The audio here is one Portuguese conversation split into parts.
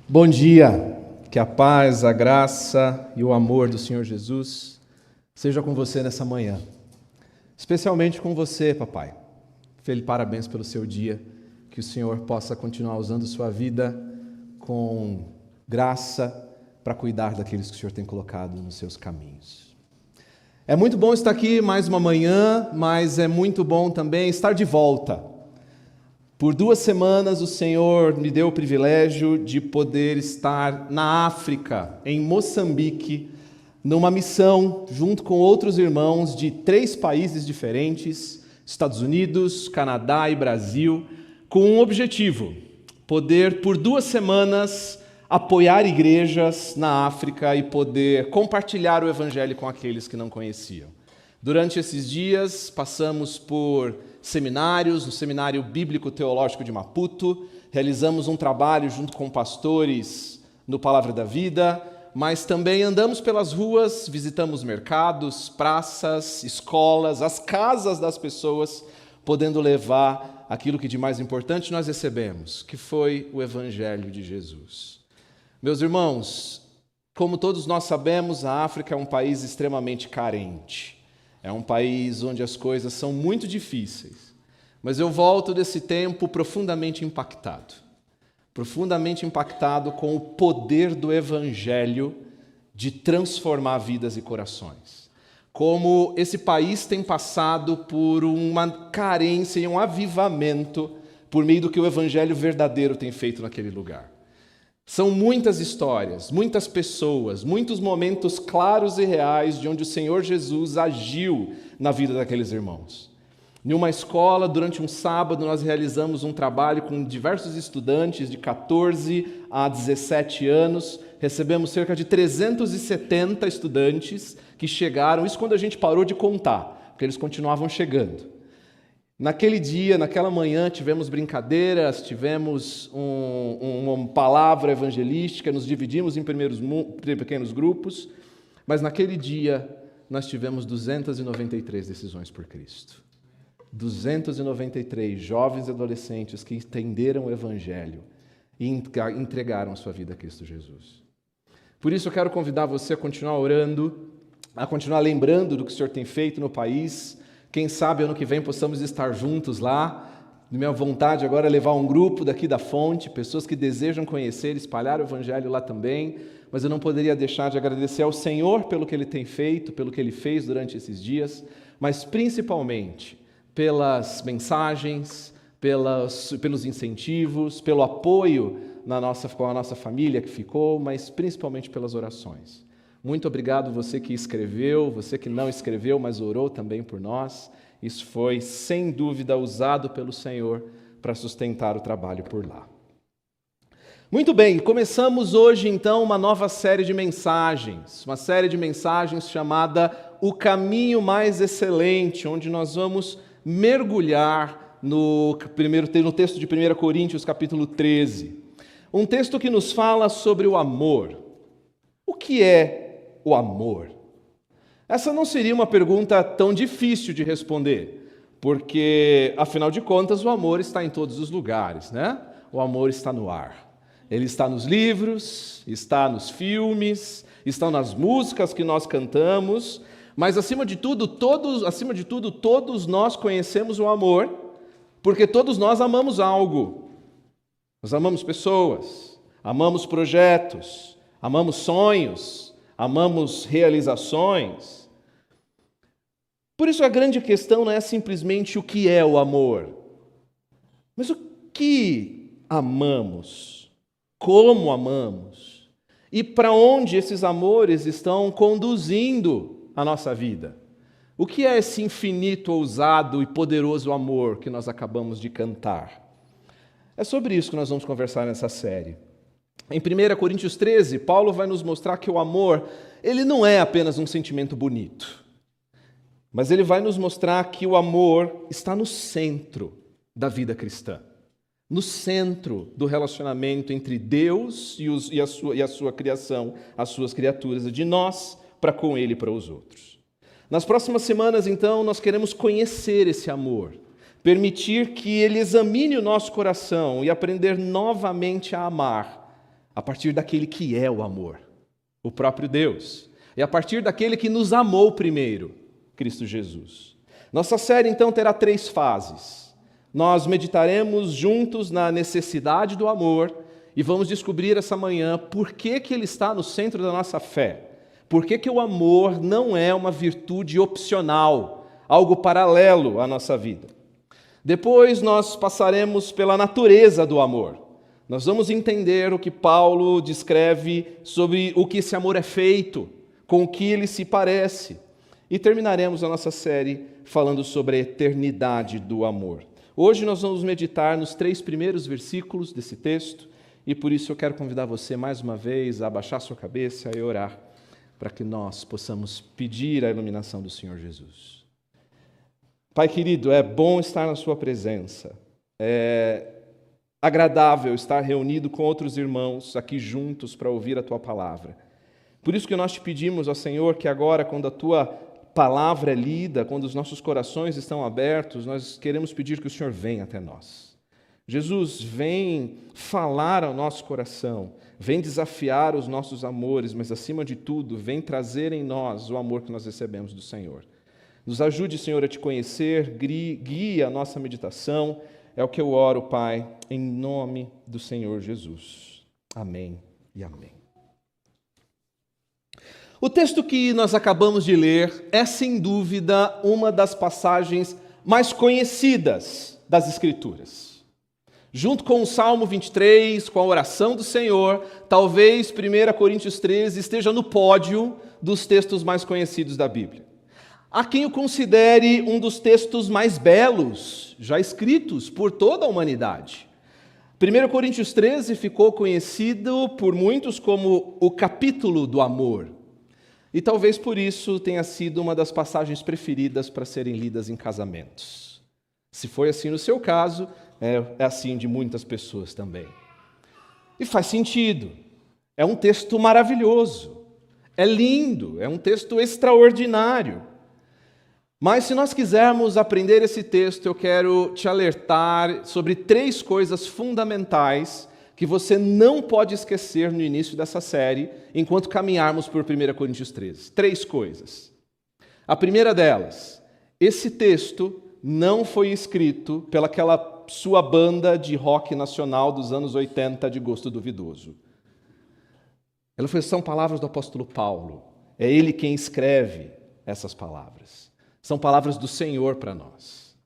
Bom dia, que a paz, a graça e o amor do Senhor Jesus seja com você nessa manhã, especialmente com você, papai. Feliz parabéns pelo seu dia, que o Senhor possa continuar usando sua vida com graça para cuidar daqueles que o Senhor tem colocado nos seus caminhos. É muito bom estar aqui mais uma manhã, mas é muito bom também estar de volta. Por 2 semanas o Senhor me deu o privilégio de poder estar na África, em Moçambique, numa missão junto com outros irmãos de 3 países diferentes, Estados Unidos, Canadá e Brasil, com um objetivo: poder por 2 semanas apoiar igrejas na África e poder compartilhar o Evangelho com aqueles que não conheciam. Durante esses dias passamos por seminários, no Seminário Bíblico Teológico de Maputo, realizamos um trabalho junto com pastores no Palavra da Vida, mas também andamos pelas ruas, visitamos mercados, praças, escolas, as casas das pessoas, podendo levar aquilo que de mais importante nós recebemos, que foi o Evangelho de Jesus. Meus irmãos, como todos nós sabemos, a África é um país extremamente carente. É um país onde as coisas são muito difíceis, mas eu volto desse tempo profundamente impactado com o poder do Evangelho de transformar vidas e corações. Como esse país tem passado por uma carência e um avivamento por meio do que o Evangelho verdadeiro tem feito naquele lugar. São muitas histórias, muitas pessoas, muitos momentos claros e reais de onde o Senhor Jesus agiu na vida daqueles irmãos. Em uma escola, durante um sábado, nós realizamos um trabalho com diversos estudantes de 14 a 17 anos. Recebemos cerca de 370 estudantes que chegaram, isso quando a gente parou de contar, porque eles continuavam chegando. Naquele dia, naquela manhã, tivemos brincadeiras, tivemos uma palavra evangelística, nos dividimos em pequenos grupos, mas naquele dia nós tivemos 293 decisões por Cristo. 293 jovens e adolescentes que entenderam o Evangelho e entregaram a sua vida a Cristo Jesus. Por isso eu quero convidar você a continuar orando, a continuar lembrando do que o Senhor tem feito no país. Quem sabe ano que vem possamos estar juntos lá. Minha vontade agora é levar um grupo daqui da Fonte, pessoas que desejam conhecer, espalhar o Evangelho lá também, mas eu não poderia deixar de agradecer ao Senhor pelo que Ele tem feito, pelo que Ele fez durante esses dias, mas principalmente pelas mensagens, pelos incentivos, pelo apoio com a nossa família que ficou, mas principalmente pelas orações. Muito obrigado você que escreveu, você que não escreveu, mas orou também por nós. Isso foi, sem dúvida, usado pelo Senhor para sustentar o trabalho por lá. Muito bem, começamos hoje então uma nova série de mensagens, uma série de mensagens chamada O Caminho Mais Excelente, onde nós vamos mergulhar no texto de 1 Coríntios, capítulo 13. Um texto que nos fala sobre o amor. O que é o amor? Essa não seria uma pergunta tão difícil de responder, porque, afinal de contas, o amor está em todos os lugares, né? O amor está no ar. Ele está nos livros, está nos filmes, está nas músicas que nós cantamos, mas, acima de tudo, todos nós conhecemos o amor, porque todos nós amamos algo. Nós amamos pessoas, amamos projetos, amamos sonhos, amamos realizações. Por isso a grande questão não é simplesmente o que é o amor, Mas o que amamos? Como amamos? E para onde esses amores estão conduzindo a nossa vida? O que é esse infinito, ousado e poderoso amor que nós acabamos de cantar? É sobre isso que nós vamos conversar nessa série. Em 1 Coríntios 13, Paulo vai nos mostrar que o amor, ele não é apenas um sentimento bonito, mas ele vai nos mostrar que o amor está no centro da vida cristã, no centro do relacionamento entre Deus e a sua criação, as suas criaturas, de nós para com Ele e para os outros. Nas próximas semanas, então, nós queremos conhecer esse amor, permitir que Ele examine o nosso coração e aprender novamente a amar a partir daquele que é o amor, o próprio Deus, e a partir daquele que nos amou primeiro, Cristo Jesus. Nossa série, então, terá 3 fases. Nós meditaremos juntos na necessidade do amor e vamos descobrir essa manhã por que ele está no centro da nossa fé. Por que o amor não é uma virtude opcional, algo paralelo à nossa vida. Depois nós passaremos pela natureza do amor. Nós vamos entender o que Paulo descreve sobre o que esse amor é feito, com o que ele se parece. E terminaremos a nossa série falando sobre a eternidade do amor. Hoje nós vamos meditar nos 3 primeiros versículos desse texto, e por isso eu quero convidar você mais uma vez a abaixar sua cabeça e orar, para que nós possamos pedir a iluminação do Senhor Jesus. Pai querido, é bom estar na sua presença, é agradável estar reunido com outros irmãos aqui juntos para ouvir a tua palavra. Por isso que nós te pedimos, ó Senhor, que agora, quando a tua palavra é lida, quando os nossos corações estão abertos, nós queremos pedir que o Senhor venha até nós. Jesus, vem falar ao nosso coração, vem desafiar os nossos amores, mas acima de tudo, vem trazer em nós o amor que nós recebemos do Senhor. Nos ajude, Senhor, a te conhecer, guie a nossa meditação. É o que eu oro, Pai, em nome do Senhor Jesus. Amém e amém. O texto que nós acabamos de ler é, sem dúvida, uma das passagens mais conhecidas das Escrituras. Junto com o Salmo 23, com a oração do Senhor, talvez 1 Coríntios 13 esteja no pódio dos textos mais conhecidos da Bíblia. Há quem o considere um dos textos mais belos já escritos por toda a humanidade. 1 Coríntios 13 ficou conhecido por muitos como o capítulo do amor. E talvez por isso tenha sido uma das passagens preferidas para serem lidas em casamentos. Se foi assim no seu caso, é assim de muitas pessoas também. E faz sentido. É um texto maravilhoso. É lindo. É um texto extraordinário. Mas se nós quisermos aprender esse texto, eu quero te alertar sobre 3 coisas fundamentais que você não pode esquecer no início dessa série, enquanto caminharmos por 1 Coríntios 13. 3 coisas. A primeira delas, esse texto não foi escrito pelaquela sua banda de rock nacional dos anos 80 de gosto duvidoso. São palavras do apóstolo Paulo. É ele quem escreve essas palavras. São palavras do Senhor para nós.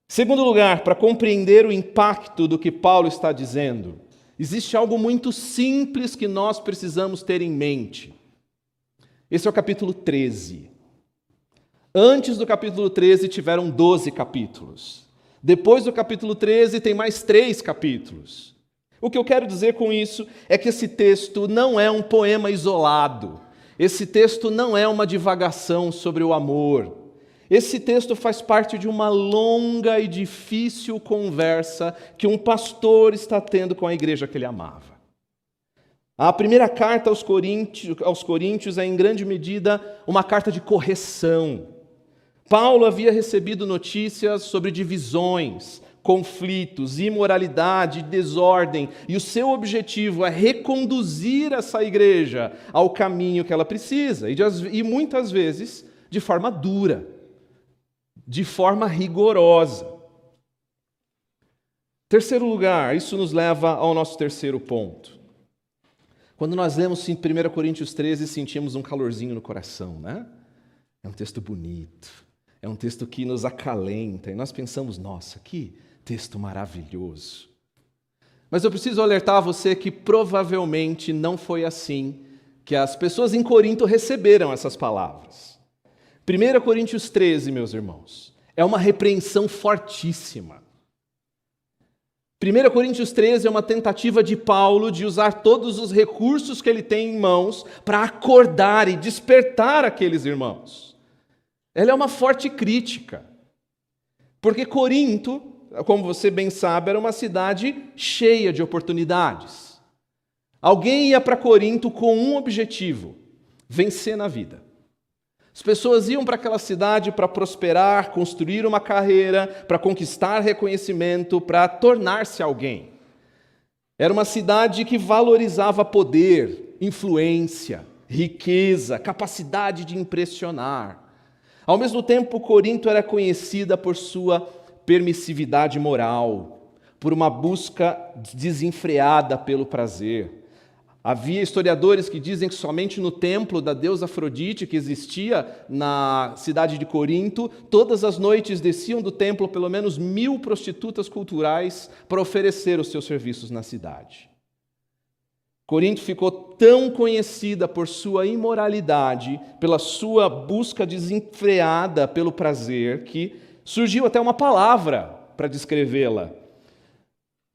Segundo lugar, para compreender o impacto do que Paulo está dizendo, existe algo muito simples que nós precisamos ter em mente. Esse é o capítulo 13. Antes do capítulo 13 tiveram 12 capítulos. Depois do capítulo 13 tem mais 3 capítulos. O que eu quero dizer com isso é que esse texto não é um poema isolado. Esse texto não é uma divagação sobre o amor. Esse texto faz parte de uma longa e difícil conversa que um pastor está tendo com a igreja que ele amava. A primeira carta aos Coríntios é, em grande medida, uma carta de correção. Paulo havia recebido notícias sobre divisões, conflitos, imoralidade, desordem, e o seu objetivo é reconduzir essa igreja ao caminho que ela precisa, e muitas vezes de forma dura, de forma rigorosa. Terceiro lugar, isso nos leva ao nosso terceiro ponto. Quando nós lemos 1 Coríntios 13, sentimos um calorzinho no coração, né? É um texto bonito, é um texto que nos acalenta, e nós pensamos, nossa, que Texto maravilhoso. Mas eu preciso alertar você que provavelmente não foi assim que as pessoas em Corinto receberam essas palavras. 1 Coríntios 13, meus irmãos, é uma repreensão fortíssima. 1 Coríntios 13 é uma tentativa de Paulo de usar todos os recursos que ele tem em mãos para acordar e despertar aqueles irmãos. Ela é uma forte crítica, porque Corinto, como você bem sabe, era uma cidade cheia de oportunidades. Alguém ia para Corinto com um objetivo: vencer na vida. As pessoas iam para aquela cidade para prosperar, construir uma carreira, para conquistar reconhecimento, para tornar-se alguém. Era uma cidade que valorizava poder, influência, riqueza, capacidade de impressionar. Ao mesmo tempo, Corinto era conhecida por sua permissividade moral, por uma busca desenfreada pelo prazer. Havia historiadores que dizem que somente no templo da deusa Afrodite, que existia na cidade de Corinto, todas as noites desciam do templo pelo menos 1000 prostitutas culturais para oferecer os seus serviços na cidade. Corinto ficou tão conhecida por sua imoralidade, pela sua busca desenfreada pelo prazer, que surgiu até uma palavra para descrevê-la.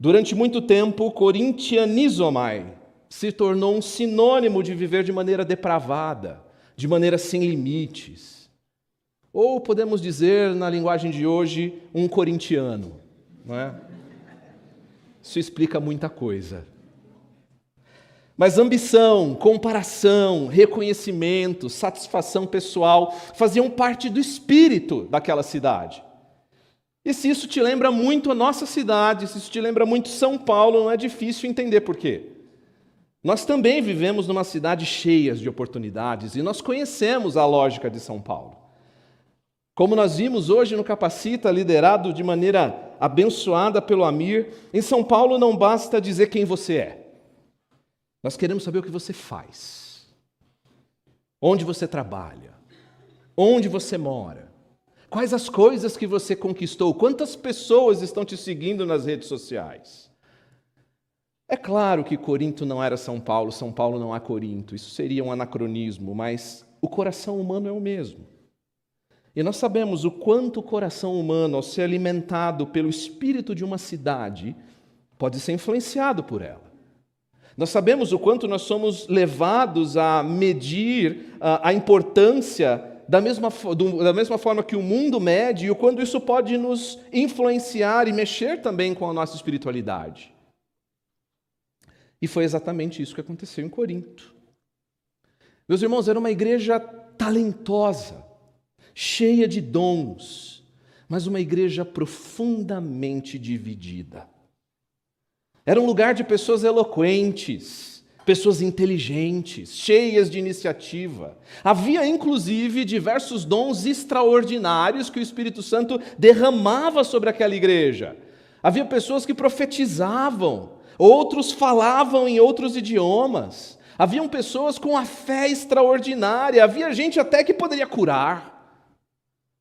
Durante muito tempo, corintianizomai se tornou um sinônimo de viver de maneira depravada, de maneira sem limites. Ou podemos dizer, na linguagem de hoje, um corintiano. Não é? Isso explica muita coisa. Mas ambição, comparação, reconhecimento, satisfação pessoal faziam parte do espírito daquela cidade. E se isso te lembra muito a nossa cidade, se isso te lembra muito São Paulo, não é difícil entender por quê. Nós também vivemos numa cidade cheia de oportunidades e nós conhecemos a lógica de São Paulo. Como nós vimos hoje no Capacita, liderado de maneira abençoada pelo Amir, em São Paulo não basta dizer quem você é. Nós queremos saber o que você faz, onde você trabalha, onde você mora, quais as coisas que você conquistou, quantas pessoas estão te seguindo nas redes sociais. É claro que Corinto não era São Paulo não é Corinto, isso seria um anacronismo, mas o coração humano é o mesmo. E nós sabemos o quanto o coração humano, ao ser alimentado pelo espírito de uma cidade, pode ser influenciado por ela. Nós sabemos o quanto nós somos levados a medir a importância da mesma forma que o mundo mede, e o quanto isso pode nos influenciar e mexer também com a nossa espiritualidade. E foi exatamente isso que aconteceu em Corinto. Meus irmãos, era uma igreja talentosa, cheia de dons, mas uma igreja profundamente dividida. Era um lugar de pessoas eloquentes, pessoas inteligentes, cheias de iniciativa. Havia, inclusive, diversos dons extraordinários que o Espírito Santo derramava sobre aquela igreja. Havia pessoas que profetizavam, outros falavam em outros idiomas. Haviam pessoas com a fé extraordinária. Havia gente até que poderia curar.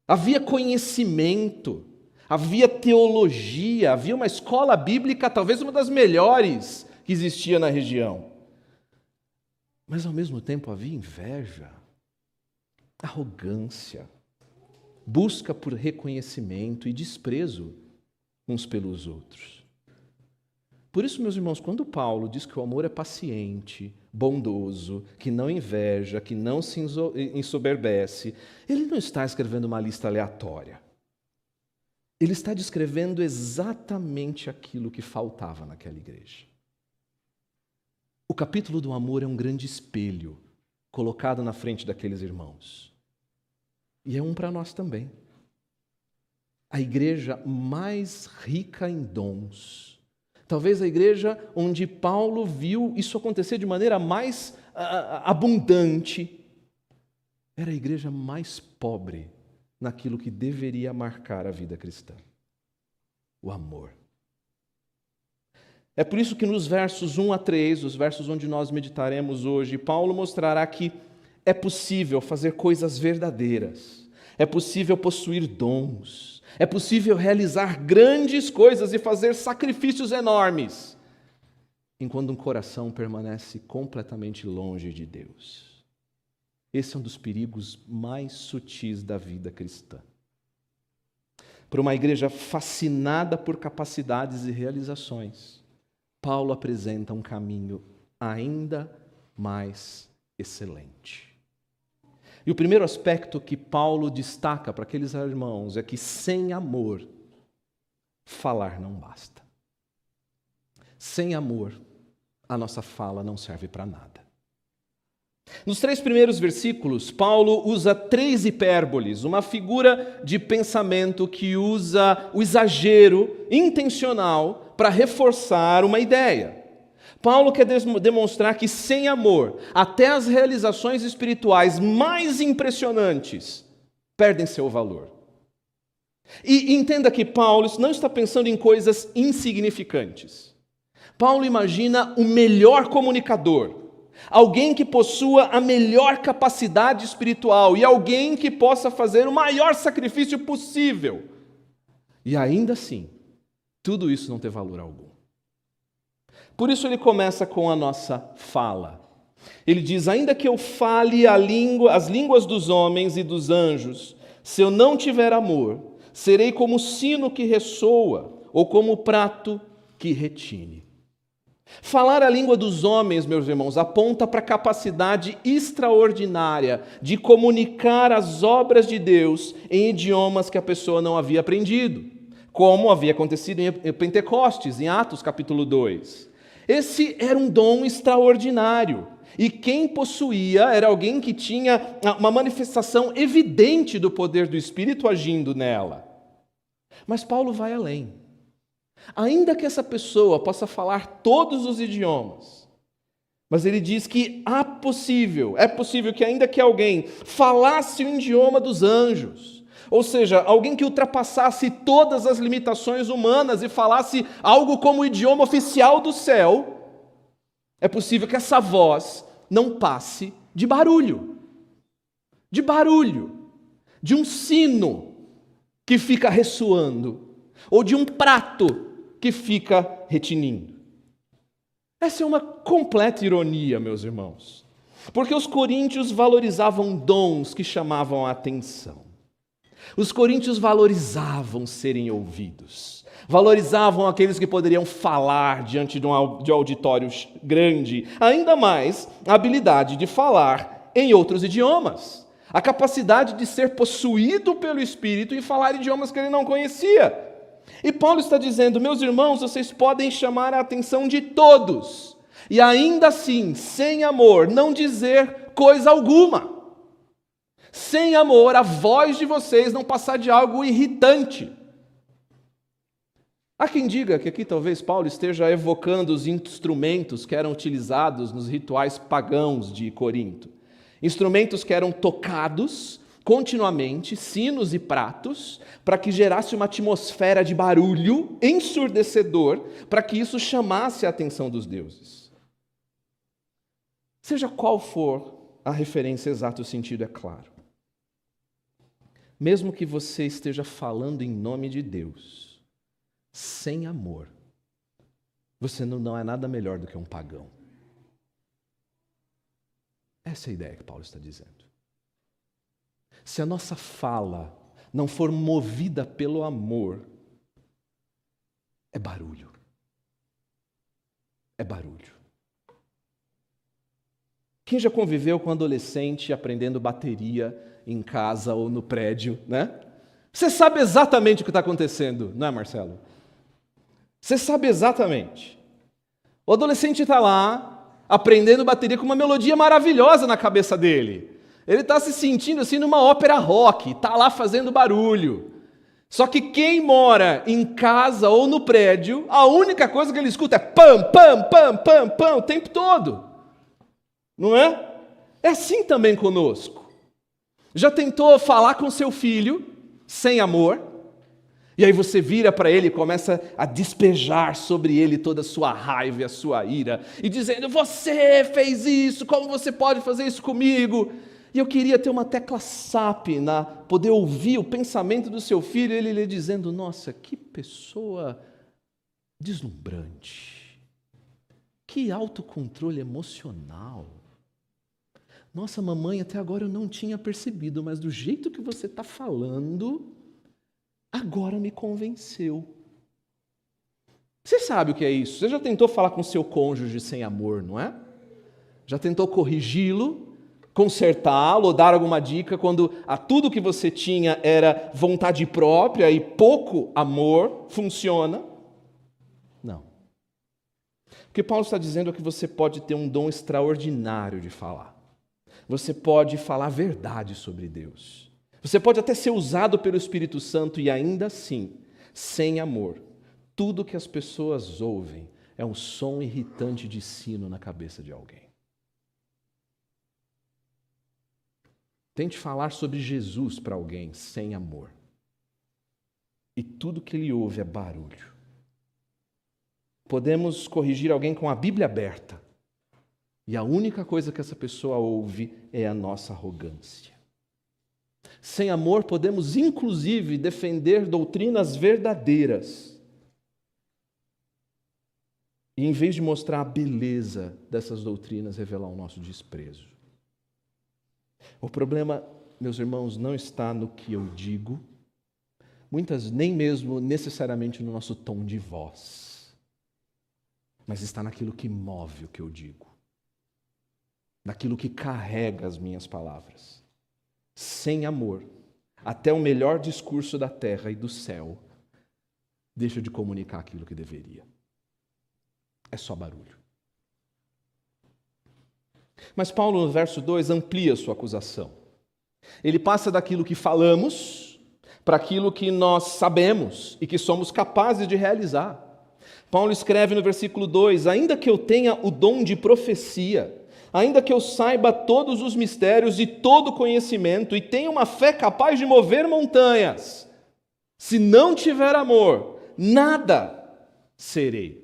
Havia conhecimento. Havia teologia. Havia uma escola bíblica, talvez uma das melhores que existia na região. Mas, ao mesmo tempo, havia inveja, arrogância, busca por reconhecimento e desprezo uns pelos outros. Por isso, meus irmãos, quando Paulo diz que o amor é paciente, bondoso, que não inveja, que não se ensoberbece, ele não está escrevendo uma lista aleatória. Ele está descrevendo exatamente aquilo que faltava naquela igreja. O capítulo do amor é um grande espelho colocado na frente daqueles irmãos. E é um para nós também. A igreja mais rica em dons, talvez a igreja onde Paulo viu isso acontecer de maneira mais abundante, era a igreja mais pobre naquilo que deveria marcar a vida cristã: o amor. É por isso que nos versos 1 a 3, os versos onde nós meditaremos hoje, Paulo mostrará que é possível fazer coisas verdadeiras, É possível possuir dons. É possível realizar grandes coisas e fazer sacrifícios enormes, enquanto um coração permanece completamente longe de Deus. Esse é um dos perigos mais sutis da vida cristã. Para uma igreja fascinada por capacidades e realizações, Paulo apresenta um caminho ainda mais excelente. E o primeiro aspecto que Paulo destaca para aqueles irmãos é que sem amor, falar não basta. Sem amor, a nossa fala não serve para nada. Nos 3 primeiros versículos, Paulo usa 3 hipérboles, uma figura de pensamento que usa o exagero intencional para reforçar uma ideia. Paulo quer demonstrar que sem amor, até as realizações espirituais mais impressionantes perdem seu valor. E entenda que Paulo não está pensando em coisas insignificantes. Paulo imagina o melhor comunicador, alguém que possua a melhor capacidade espiritual e alguém que possa fazer o maior sacrifício possível. E ainda assim, tudo isso não tem valor algum. Por isso ele começa com a nossa fala. Ele diz, ainda que eu fale as línguas dos homens e dos anjos, se eu não tiver amor, serei como o sino que ressoa ou como o prato que retine. Falar a língua dos homens, meus irmãos, aponta para a capacidade extraordinária de comunicar as obras de Deus em idiomas que a pessoa não havia aprendido, como havia acontecido em Pentecostes, em Atos capítulo 2. Esse era um dom extraordinário, e quem possuía era alguém que tinha uma manifestação evidente do poder do Espírito agindo nela. Mas Paulo vai além. Ainda que essa pessoa possa falar todos os idiomas, mas ele diz que é possível que ainda que alguém falasse o idioma dos anjos, ou seja, alguém que ultrapassasse todas as limitações humanas e falasse algo como o idioma oficial do céu, é possível que essa voz não passe de barulho, de um sino que fica ressoando, ou de um prato que fica retinindo. Essa é uma completa ironia, meus irmãos, porque os coríntios valorizavam dons que chamavam a atenção. Os coríntios valorizavam serem ouvidos, valorizavam aqueles que poderiam falar diante de um auditório grande, ainda mais a habilidade de falar em outros idiomas, a capacidade de ser possuído pelo Espírito e falar idiomas que ele não conhecia. E Paulo está dizendo, meus irmãos, vocês podem chamar a atenção de todos, e ainda assim, sem amor, não dizer coisa alguma. Sem amor, a voz de vocês não passar de algo irritante. Há quem diga que aqui talvez Paulo esteja evocando os instrumentos que eram utilizados nos rituais pagãos de Corinto. Instrumentos que eram tocados continuamente, sinos e pratos, para que gerasse uma atmosfera de barulho ensurdecedor, para que isso chamasse a atenção dos deuses. Seja qual for a referência exata, o sentido é claro. Mesmo que você esteja falando em nome de Deus, sem amor, você não é nada melhor do que um pagão. Essa é a ideia que Paulo está dizendo. Se a nossa fala não for movida pelo amor, é barulho. É barulho. Quem já conviveu com um adolescente aprendendo bateria em casa ou no prédio, né? Você sabe exatamente o que está acontecendo, não é, Marcelo? Você sabe exatamente. O adolescente está lá, aprendendo bateria com uma melodia maravilhosa na cabeça dele. Ele está se sentindo assim numa ópera rock, está lá fazendo barulho. Só que quem mora em casa ou no prédio, a única coisa que ele escuta é pam, pam, pam, pam, pam, o tempo todo. Não é? É assim também conosco. Já tentou falar com seu filho sem amor? E aí você vira para ele e começa a despejar sobre ele toda a sua raiva e a sua ira, e dizendo, você fez isso, como você pode fazer isso comigo? E eu queria ter uma tecla SAP, poder ouvir o pensamento do seu filho, ele lhe dizendo, nossa, que pessoa deslumbrante, que autocontrole emocional. Nossa, mamãe, até agora eu não tinha percebido, mas do jeito que você está falando, agora me convenceu. Você sabe o que é isso? Você já tentou falar com seu cônjuge sem amor, não é? Já tentou corrigi-lo, consertá-lo, ou dar alguma dica quando tudo que você tinha era vontade própria e pouco amor? Funciona? Não. O que Paulo está dizendo é que você pode ter um dom extraordinário de falar. Você pode falar a verdade sobre Deus. Você pode até ser usado pelo Espírito Santo e ainda assim, sem amor, tudo que as pessoas ouvem é um som irritante de sino na cabeça de alguém. Tente falar sobre Jesus para alguém sem amor. E tudo que ele ouve é barulho. Podemos corrigir alguém com a Bíblia aberta. E a única coisa que essa pessoa ouve é a nossa arrogância. Sem amor, podemos inclusive defender doutrinas verdadeiras. E em vez de mostrar a beleza dessas doutrinas, revelar o nosso desprezo. O problema, meus irmãos, não está no que eu digo, muitas nem mesmo necessariamente no nosso tom de voz, mas está naquilo que move o que eu digo, naquilo que carrega as minhas palavras. Sem amor, até o melhor discurso da terra e do céu deixa de comunicar aquilo que deveria. É só barulho. Mas Paulo, no verso 2, amplia sua acusação. Ele passa daquilo que falamos para aquilo que nós sabemos e que somos capazes de realizar. Paulo escreve no versículo 2, ainda que eu tenha o dom de profecia, ainda que eu saiba todos os mistérios e todo conhecimento e tenha uma fé capaz de mover montanhas, se não tiver amor, nada serei.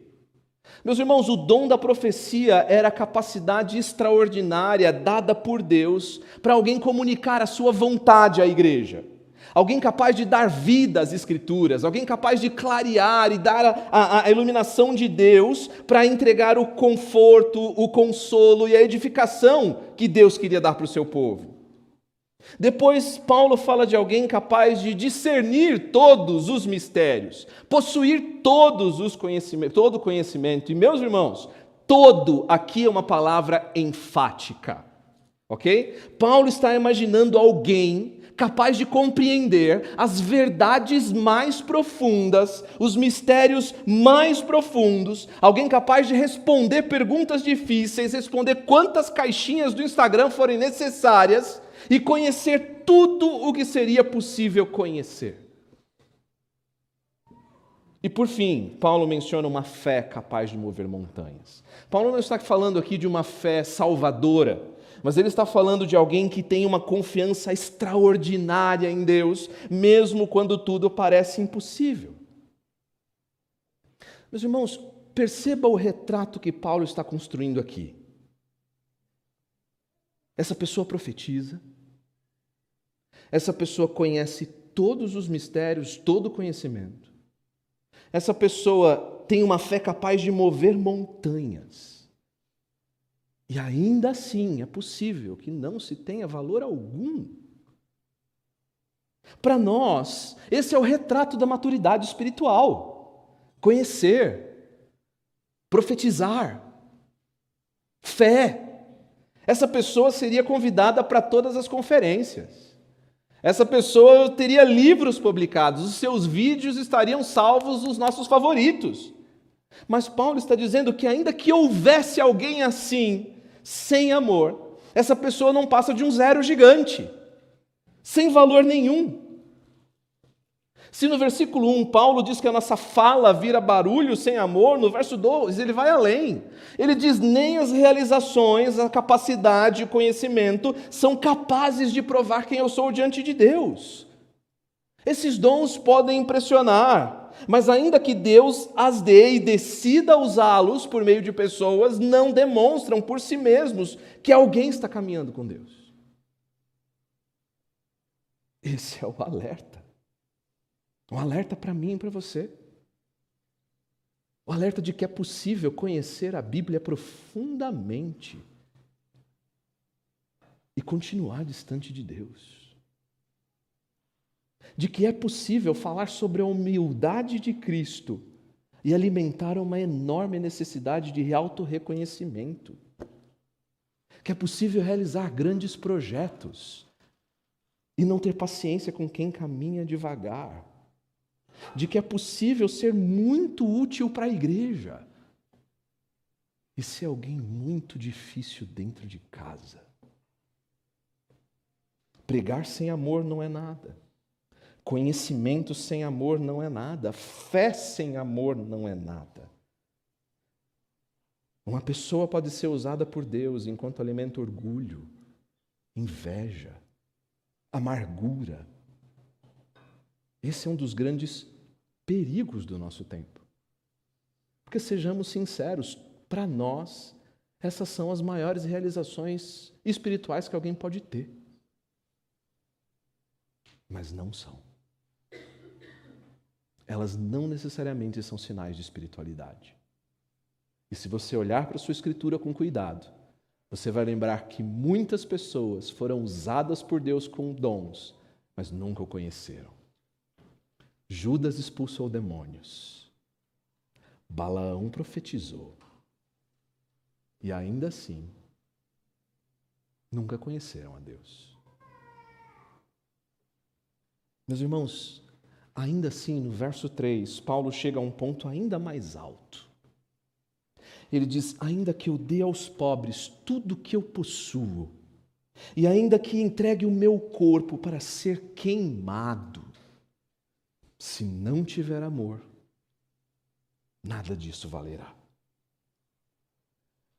Meus irmãos, o dom da profecia era a capacidade extraordinária dada por Deus para alguém comunicar a sua vontade à igreja. Alguém capaz de dar vida às Escrituras, alguém capaz de clarear e dar a iluminação de Deus para entregar o conforto, o consolo e a edificação que Deus queria dar para o seu povo. Depois, Paulo fala de alguém capaz de discernir todos os mistérios, possuir todo o conhecimento. E, meus irmãos, todo aqui é uma palavra enfática, ok? Paulo está imaginando alguém capaz de compreender as verdades mais profundas, os mistérios mais profundos, alguém capaz de responder perguntas difíceis, responder quantas caixinhas do Instagram forem necessárias, e conhecer tudo o que seria possível conhecer. E por fim, Paulo menciona uma fé capaz de mover montanhas. Paulo não está falando aqui de uma fé salvadora, mas ele está falando de alguém que tem uma confiança extraordinária em Deus, mesmo quando tudo parece impossível. Meus irmãos, perceba o retrato que Paulo está construindo aqui. Essa pessoa profetiza, essa pessoa conhece todos os mistérios, todo o conhecimento. Essa pessoa tem uma fé capaz de mover montanhas. E ainda assim é possível que não se tenha valor algum. Para nós, esse é o retrato da maturidade espiritual. Conhecer, profetizar, fé. Essa pessoa seria convidada para todas as conferências. Essa pessoa teria livros publicados, os seus vídeos estariam salvos nos nossos favoritos. Mas Paulo está dizendo que ainda que houvesse alguém assim, sem amor, essa pessoa não passa de um zero gigante, sem valor nenhum. Se no versículo 1 Paulo diz que a nossa fala vira barulho sem amor, no verso 2 ele vai além. Ele diz, nem as realizações, a capacidade e o conhecimento são capazes de provar quem eu sou diante de Deus. Esses dons podem impressionar, mas ainda que Deus as dê e decida usá-los por meio de pessoas, não demonstram por si mesmos que alguém está caminhando com Deus. Esse é o alerta. Um alerta para mim e para você. O alerta de que é possível conhecer a Bíblia profundamente e continuar distante de Deus. De que é possível falar sobre a humildade de Cristo e alimentar uma enorme necessidade de autorreconhecimento. Que é possível realizar grandes projetos e não ter paciência com quem caminha devagar. De que é possível ser muito útil para a igreja e ser alguém muito difícil dentro de casa. Pregar sem amor não é nada. Conhecimento sem amor não é nada. Fé sem amor não é nada. Uma pessoa pode ser usada por Deus enquanto alimenta orgulho, inveja, amargura. Esse é um dos grandes perigos do nosso tempo. Porque sejamos sinceros, para nós, essas são as maiores realizações espirituais que alguém pode ter. Mas não são. Elas não necessariamente são sinais de espiritualidade. E se você olhar para a sua escritura com cuidado, você vai lembrar que muitas pessoas foram usadas por Deus com dons, mas nunca o conheceram. Judas expulsou demônios. Balaão profetizou. E ainda assim, nunca conheceram a Deus. Meus irmãos, ainda assim, no verso 3, Paulo chega a um ponto ainda mais alto. Ele diz, ainda que eu dê aos pobres tudo que eu possuo, e ainda que entregue o meu corpo para ser queimado, se não tiver amor, nada disso valerá.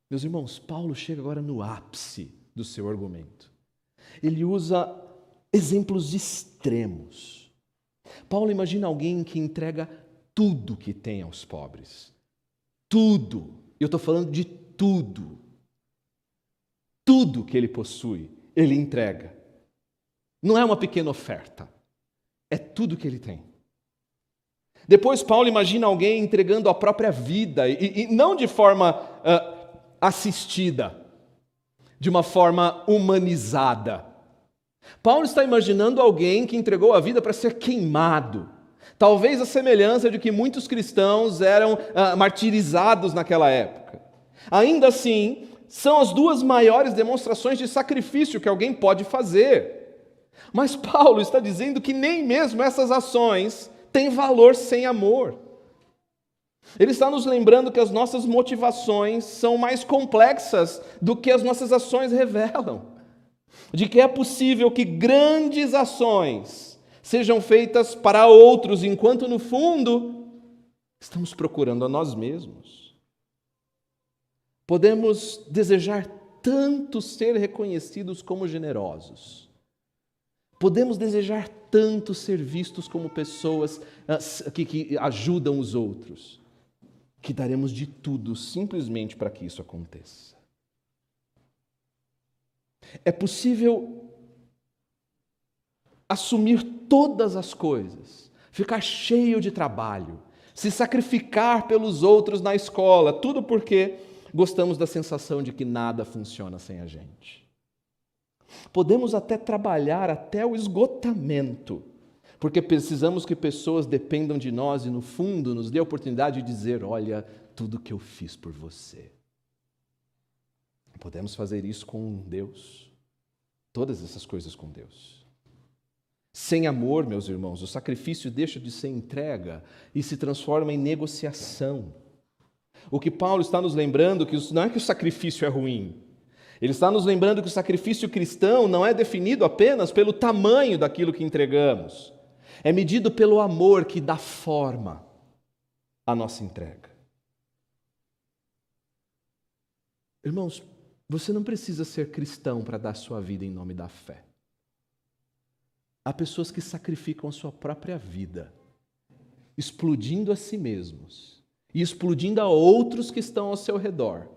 Meus irmãos, Paulo chega agora no ápice do seu argumento. Ele usa exemplos extremos. Paulo imagina alguém que entrega tudo que tem aos pobres. Tudo. Eu estou falando de tudo. Tudo que ele possui, ele entrega. Não é uma pequena oferta. É tudo que ele tem. Depois Paulo imagina alguém entregando a própria vida, e não de forma assistida, de uma forma humanizada. Paulo está imaginando alguém que entregou a vida para ser queimado. Talvez a semelhança de que muitos cristãos eram martirizados naquela época. Ainda assim, são as duas maiores demonstrações de sacrifício que alguém pode fazer. Mas Paulo está dizendo que nem mesmo essas ações têm valor sem amor. Ele está nos lembrando que as nossas motivações são mais complexas do que as nossas ações revelam. De que é possível que grandes ações sejam feitas para outros, enquanto no fundo estamos procurando a nós mesmos. Podemos desejar tanto ser reconhecidos como generosos. Podemos desejar tanto ser vistos como pessoas que ajudam os outros, que daremos de tudo simplesmente para que isso aconteça. É possível assumir todas as coisas, ficar cheio de trabalho, se sacrificar pelos outros na escola, tudo porque gostamos da sensação de que nada funciona sem a gente. Podemos até trabalhar até o esgotamento, porque precisamos que pessoas dependam de nós e, no fundo, nos dê a oportunidade de dizer, olha, tudo que eu fiz por você. Podemos fazer isso com Deus, todas essas coisas com Deus. Sem amor, meus irmãos, o sacrifício deixa de ser entrega e se transforma em negociação. O que Paulo está nos lembrando que não é que o sacrifício é ruim. Ele está nos lembrando que o sacrifício cristão não é definido apenas pelo tamanho daquilo que entregamos. É medido pelo amor que dá forma à nossa entrega. Irmãos, você não precisa ser cristão para dar sua vida em nome da fé. Há pessoas que sacrificam a sua própria vida, explodindo a si mesmos e explodindo a outros que estão ao seu redor.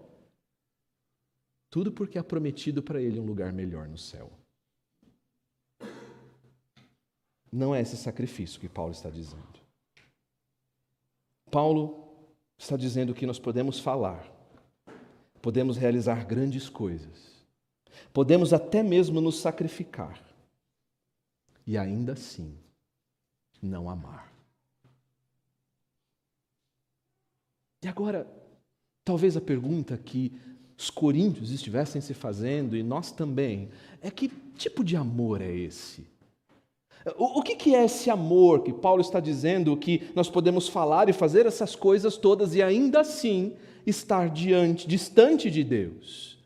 Tudo porque é prometido para ele um lugar melhor no céu. Não é esse sacrifício que Paulo está dizendo. Paulo está dizendo que nós podemos falar, podemos realizar grandes coisas, podemos até mesmo nos sacrificar e ainda assim não amar. E agora, talvez a pergunta que os coríntios estivessem se fazendo, e nós também, é: que tipo de amor é esse? O que é esse amor que Paulo está dizendo que nós podemos falar e fazer essas coisas todas e ainda assim estar distante de Deus?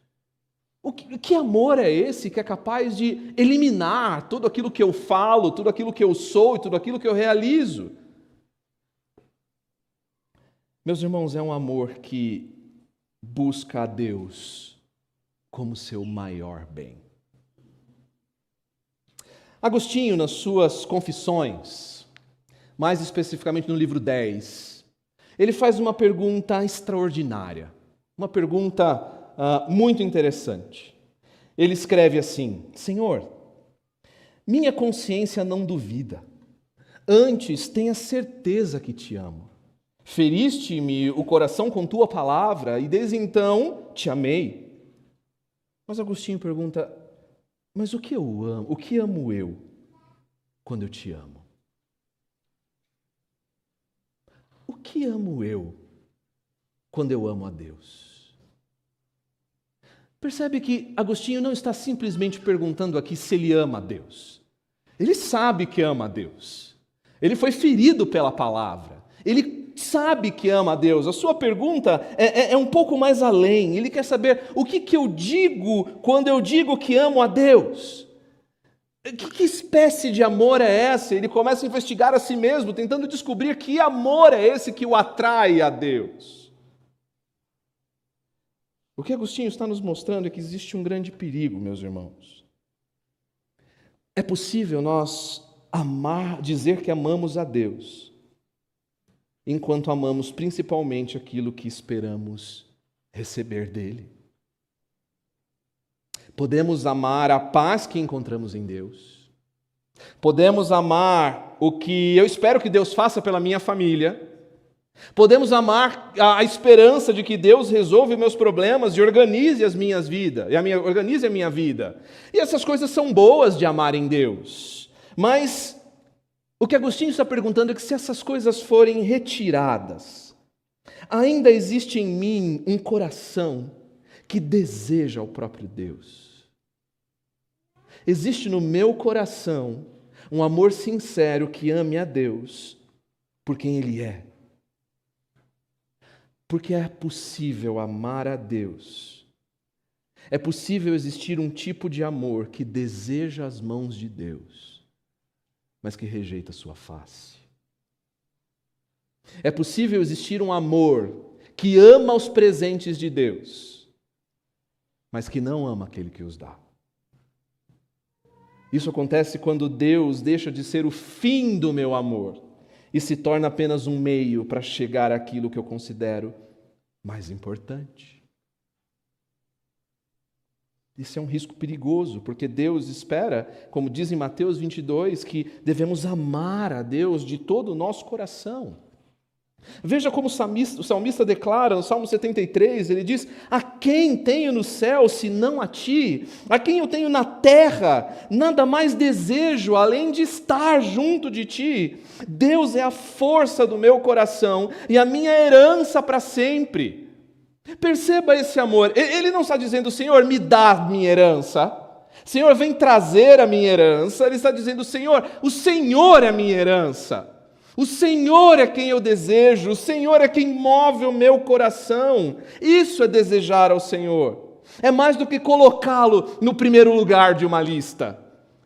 Que amor é esse que é capaz de eliminar tudo aquilo que eu falo, tudo aquilo que eu sou e tudo aquilo que eu realizo? Meus irmãos, é um amor que busca a Deus como seu maior bem. Agostinho, nas suas Confissões, mais especificamente no livro 10, ele faz uma pergunta extraordinária, uma pergunta muito interessante. Ele escreve assim: Senhor, minha consciência não duvida, antes tenha certeza que te amo. Feriste-me o coração com tua palavra e desde então te amei. Mas Agostinho pergunta: mas o que eu amo? O que amo eu quando eu te amo? O que amo eu quando eu amo a Deus? Percebe que Agostinho não está simplesmente perguntando aqui se ele ama a Deus. Ele sabe que ama a Deus. Ele foi ferido pela palavra. Ele sabe que ama a Deus. A sua pergunta é um pouco mais além. Ele quer saber o que eu digo quando eu digo que amo a Deus. Que espécie de amor é essa? Ele começa a investigar a si mesmo, tentando descobrir que amor é esse que o atrai a Deus. O que Agostinho está nos mostrando é que existe um grande perigo, meus irmãos. É possível nós dizer que amamos a Deus, enquanto amamos principalmente aquilo que esperamos receber dele. Podemos amar a paz que encontramos em Deus. Podemos amar o que eu espero que Deus faça pela minha família. Podemos amar a esperança de que Deus resolve meus problemas e organize a minha vida. E essas coisas são boas de amar em Deus. Mas o que Agostinho está perguntando é que se essas coisas forem retiradas, ainda existe em mim um coração que deseja o próprio Deus. Existe no meu coração um amor sincero que ame a Deus por quem Ele é. Porque é possível amar a Deus. É possível existir um tipo de amor que deseja as mãos de Deus, mas que rejeita a sua face. É possível existir um amor que ama os presentes de Deus, mas que não ama aquele que os dá. Isso acontece quando Deus deixa de ser o fim do meu amor e se torna apenas um meio para chegar àquilo que eu considero mais importante. Isso é um risco perigoso, porque Deus espera, como diz em Mateus 22, que devemos amar a Deus de todo o nosso coração. Veja como o salmista declara no Salmo 73, ele diz: a quem tenho no céu, senão a ti? A quem eu tenho na terra, nada mais desejo, além de estar junto de ti. Deus é a força do meu coração e a minha herança para sempre. Perceba esse amor. Ele não está dizendo: Senhor, me dá a minha herança. Senhor, vem trazer a minha herança. Ele está dizendo: Senhor, o Senhor é a minha herança. O Senhor é quem eu desejo, o Senhor é quem move o meu coração. Isso é desejar ao Senhor. É mais do que colocá-lo no primeiro lugar de uma lista.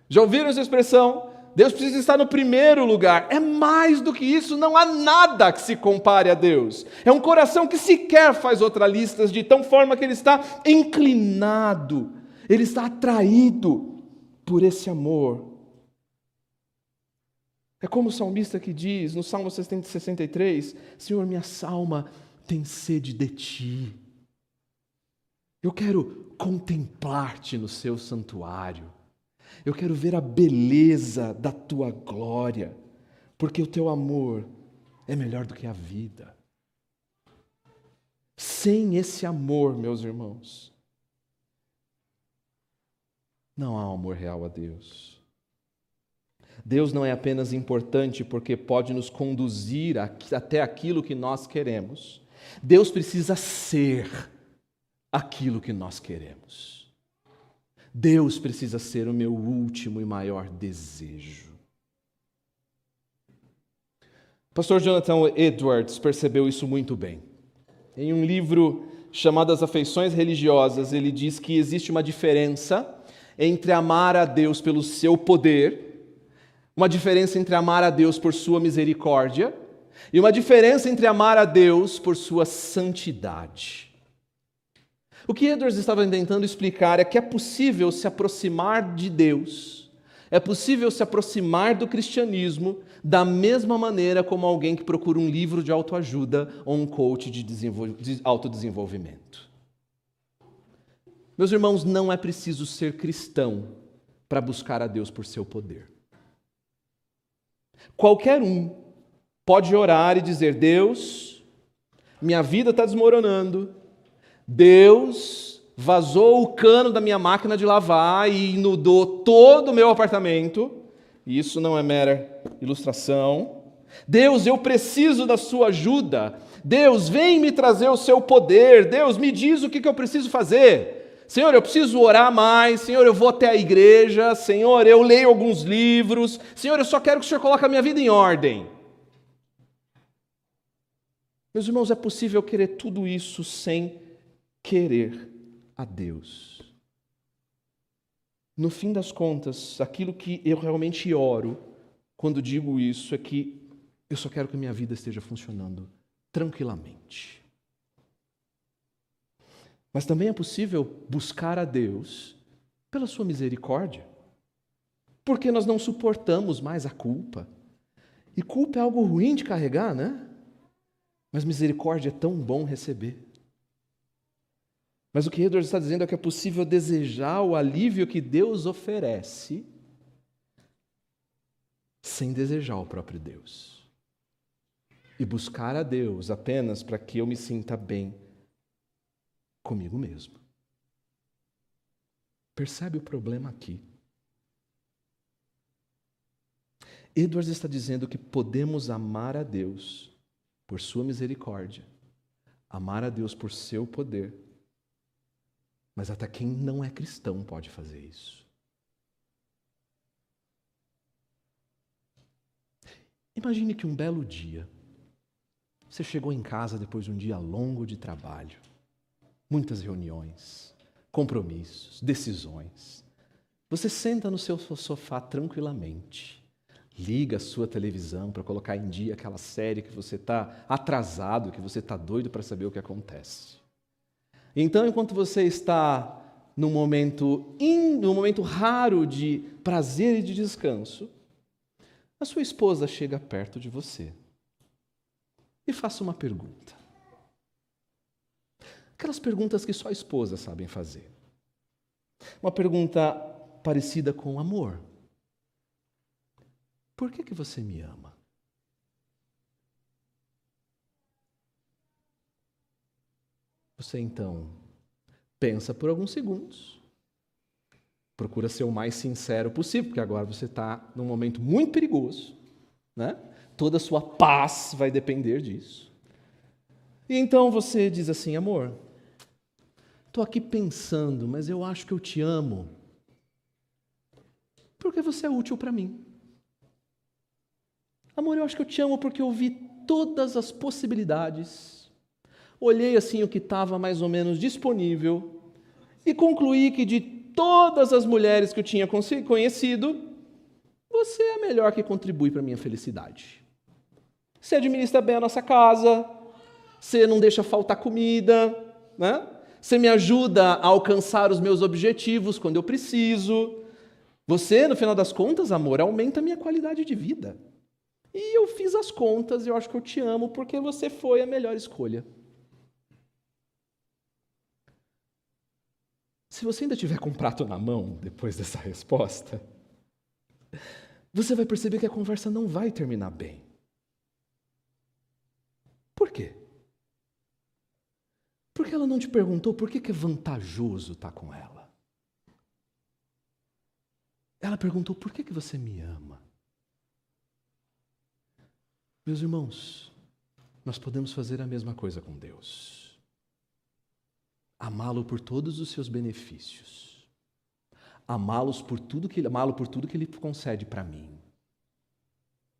Já ouviram essa expressão? Deus precisa estar no primeiro lugar. É mais do que isso, não há nada que se compare a Deus. É um coração que sequer faz outras listas, de tal forma que ele está inclinado, ele está atraído por esse amor. É como o salmista que diz, no Salmo 63, Senhor, minha alma tem sede de Ti. Eu quero contemplar-Te no Seu santuário. Eu quero ver a beleza da tua glória, porque o teu amor é melhor do que a vida. Sem esse amor, meus irmãos, não há um amor real a Deus. Deus não é apenas importante porque pode nos conduzir até aquilo que nós queremos. Deus precisa ser aquilo que nós queremos. Deus precisa ser o meu último e maior desejo. O pastor Jonathan Edwards percebeu isso muito bem. Em um livro chamado As Afeições Religiosas, ele diz que existe uma diferença entre amar a Deus pelo seu poder, uma diferença entre amar a Deus por sua misericórdia e uma diferença entre amar a Deus por sua santidade. O que Edwards estava tentando explicar é que é possível se aproximar de Deus, é possível se aproximar do cristianismo da mesma maneira como alguém que procura um livro de autoajuda ou um coach de autodesenvolvimento. Meus irmãos, não é preciso ser cristão para buscar a Deus por seu poder. Qualquer um pode orar e dizer: Deus, minha vida está desmoronando, Deus vazou o cano da minha máquina de lavar e inundou todo o meu apartamento, e isso não é mera ilustração. Deus, eu preciso da sua ajuda. Deus, vem me trazer o seu poder. Deus, me diz o que eu preciso fazer. Senhor, eu preciso orar mais. Senhor, eu vou até a igreja. Senhor, eu leio alguns livros. Senhor, eu só quero que o Senhor coloque a minha vida em ordem. Meus irmãos, é possível querer tudo isso sem querer a Deus. No fim das contas, aquilo que eu realmente oro quando digo isso é que eu só quero que a minha vida esteja funcionando tranquilamente. Mas também é possível buscar a Deus pela sua misericórdia, porque nós não suportamos mais a culpa. E culpa é algo ruim de carregar, né? Mas misericórdia é tão bom receber. Mas o que Edwards está dizendo é que é possível desejar o alívio que Deus oferece sem desejar o próprio Deus. E buscar a Deus apenas para que eu me sinta bem comigo mesmo. Percebe o problema aqui? Edwards está dizendo que podemos amar a Deus por sua misericórdia, amar a Deus por seu poder, mas até quem não é cristão pode fazer isso. Imagine que um belo dia, você chegou em casa depois de um dia longo de trabalho, muitas reuniões, compromissos, decisões. Você senta no seu sofá tranquilamente, liga a sua televisão para colocar em dia aquela série que você está atrasado, que você está doido para saber o que acontece. Então, enquanto você está num momento raro de prazer e de descanso, a sua esposa chega perto de você e faça uma pergunta. Aquelas perguntas que só a esposa sabem fazer. Uma pergunta parecida com amor. Por que você me ama? Você então pensa por alguns segundos, procura ser o mais sincero possível, porque agora você está num momento muito perigoso, né? Toda a sua paz vai depender disso. E então você diz assim: amor, estou aqui pensando, mas eu acho que eu te amo, porque você é útil para mim. Amor, eu acho que eu te amo porque eu vi todas as possibilidades, olhei assim o que estava mais ou menos disponível e concluí que de todas as mulheres que eu tinha conhecido, você é a melhor que contribui para a minha felicidade. Você administra bem a nossa casa, você não deixa faltar comida, né? Você me ajuda a alcançar os meus objetivos quando eu preciso. Você, no final das contas, amor, aumenta a minha qualidade de vida. E eu fiz as contas e eu acho que eu te amo porque você foi a melhor escolha. Se você ainda tiver com um prato na mão depois dessa resposta, você vai perceber que a conversa não vai terminar bem. Por quê? Porque ela não te perguntou por que é vantajoso estar com ela. Ela perguntou, por que você me ama? Meus irmãos, nós podemos fazer a mesma coisa com Deus. Amá-lo por todos os seus benefícios. Amá-lo por tudo que Ele concede para mim.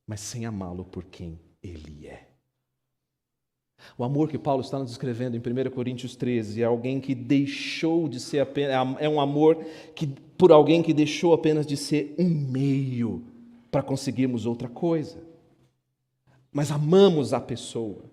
Mas sem amá-lo por quem Ele é. O amor que Paulo está nos descrevendo em 1 Coríntios 13 é alguém que deixou de ser apenas, é um amor por alguém que deixou apenas de ser um meio para conseguirmos outra coisa. Mas amamos a pessoa.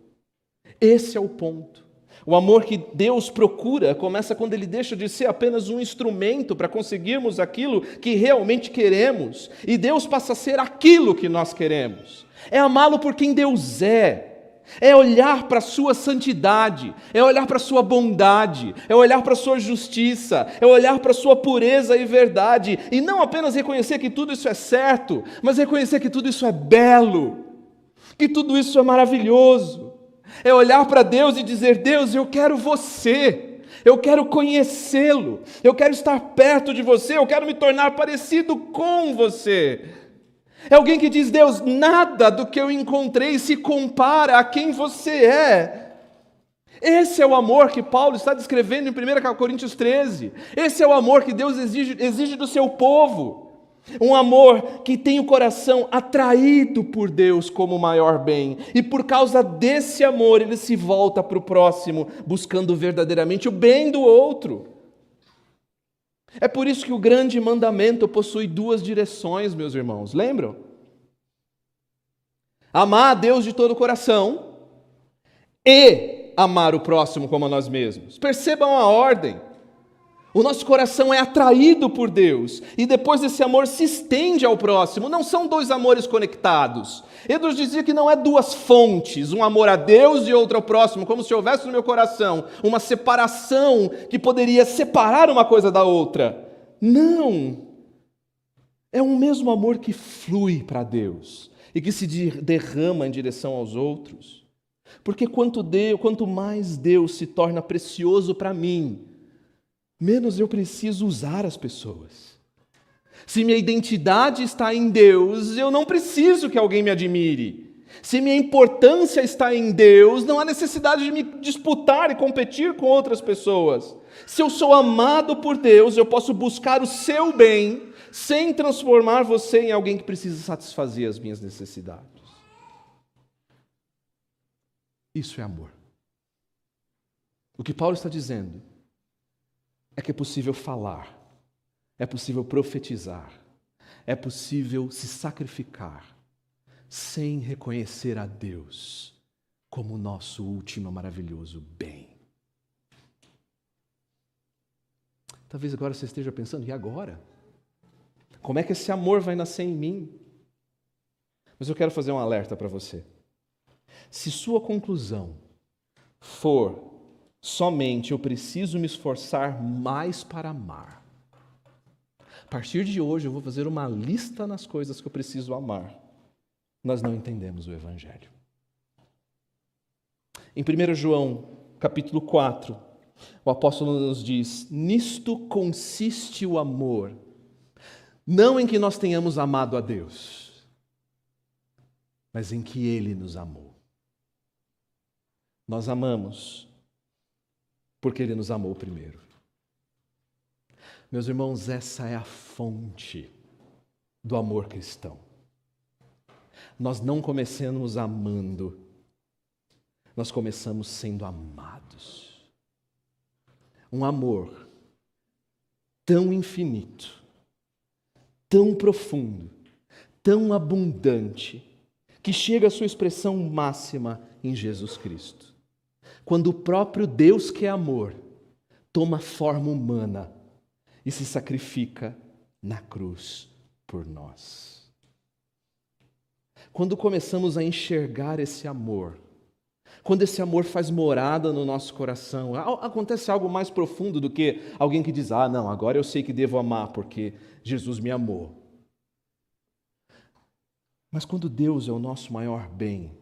Esse é o ponto. O amor que Deus procura começa quando Ele deixa de ser apenas um instrumento para conseguirmos aquilo que realmente queremos. E Deus passa a ser aquilo que nós queremos. É amá-lo por quem Deus é. É olhar para a sua santidade, é olhar para a sua bondade, é olhar para a sua justiça, é olhar para a sua pureza e verdade, e não apenas reconhecer que tudo isso é certo, mas reconhecer que tudo isso é belo, que tudo isso é maravilhoso. É olhar para Deus e dizer, Deus, eu quero você, eu quero conhecê-lo, eu quero estar perto de você, eu quero me tornar parecido com você. É alguém que diz, Deus, nada do que eu encontrei se compara a quem você é. Esse é o amor que Paulo está descrevendo em 1 Coríntios 13. Esse é o amor que Deus exige do seu povo. Um amor que tem o coração atraído por Deus como o maior bem. E por causa desse amor, ele se volta para o próximo, buscando verdadeiramente o bem do outro. É por isso que o grande mandamento possui duas direções, meus irmãos. Lembram? Amar a Deus de todo o coração e amar o próximo como a nós mesmos. Percebam a ordem. O nosso coração é atraído por Deus e depois esse amor se estende ao próximo. Não são dois amores conectados. Edwards dizia que não é duas fontes, um amor a Deus e outro ao próximo, como se houvesse no meu coração uma separação que poderia separar uma coisa da outra. Não! É um mesmo amor que flui para Deus e que se derrama em direção aos outros. Porque quanto mais Deus se torna precioso para mim, menos eu preciso usar as pessoas. Se minha identidade está em Deus, eu não preciso que alguém me admire. Se minha importância está em Deus, não há necessidade de me disputar e competir com outras pessoas. Se eu sou amado por Deus, eu posso buscar o seu bem, sem transformar você em alguém que precisa satisfazer as minhas necessidades. Isso é amor. O que Paulo está dizendo é que é possível falar, é possível profetizar, é possível se sacrificar, sem reconhecer a Deus como o nosso último e maravilhoso bem. Talvez agora você esteja pensando, e agora? Como é que esse amor vai nascer em mim? Mas eu quero fazer um alerta para você. Se sua conclusão for somente eu preciso me esforçar mais para amar, a partir de hoje eu vou fazer uma lista nas coisas que eu preciso amar, nós não entendemos o Evangelho. Em 1 João, capítulo 4, o apóstolo nos diz, nisto consiste o amor, não em que nós tenhamos amado a Deus, mas em que Ele nos amou. Nós amamos porque Ele nos amou primeiro. Meus irmãos, essa é a fonte do amor cristão. Nós não começamos amando, nós começamos sendo amados. Um amor tão infinito, tão profundo, tão abundante, que chega à sua expressão máxima em Jesus Cristo. Quando o próprio Deus, que é amor, toma forma humana e se sacrifica na cruz por nós. Quando começamos a enxergar esse amor, Quando esse amor faz morada no nosso coração, acontece algo mais profundo do que alguém que diz, não, agora eu sei que devo amar porque Jesus me amou. Mas quando Deus é o nosso maior bem,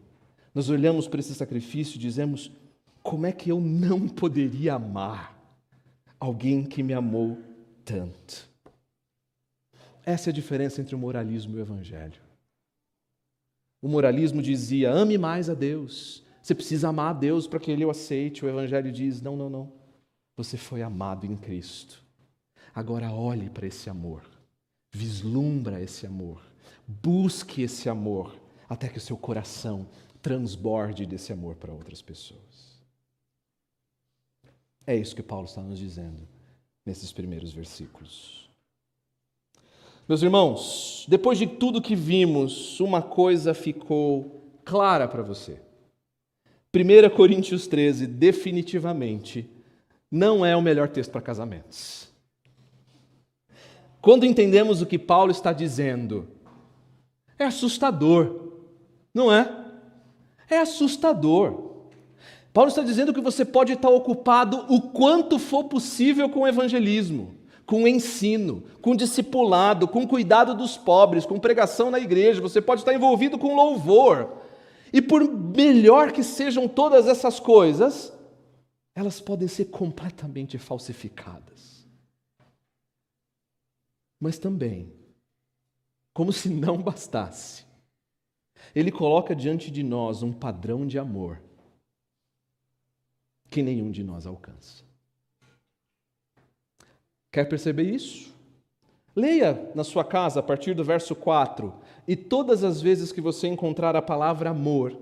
nós olhamos para esse sacrifício e dizemos, como é que eu não poderia amar alguém que me amou tanto? Essa é a diferença entre o moralismo e o evangelho. O moralismo dizia, ame mais a Deus. Você precisa amar a Deus para que Ele o aceite. O evangelho diz, não. Você foi amado em Cristo. Agora olhe para esse amor. Vislumbra esse amor. Busque esse amor até que o seu coração transborde desse amor para outras pessoas. É isso que Paulo está nos dizendo nesses primeiros versículos. Meus irmãos, depois de tudo que vimos, uma coisa ficou clara para você. 1 Coríntios 13, definitivamente, não é o melhor texto para casamentos. Quando entendemos o que Paulo está dizendo, é assustador, não é? É assustador. Paulo está dizendo que você pode estar ocupado o quanto for possível com o evangelismo, com o ensino, com o discipulado, com o cuidado dos pobres, com pregação na igreja, você pode estar envolvido com louvor. E por melhor que sejam todas essas coisas, elas podem ser completamente falsificadas. Mas também, como se não bastasse, Ele coloca diante de nós um padrão de amor que nenhum de nós alcança. Quer perceber isso? Leia na sua casa a partir do verso 4, e todas as vezes que você encontrar a palavra amor,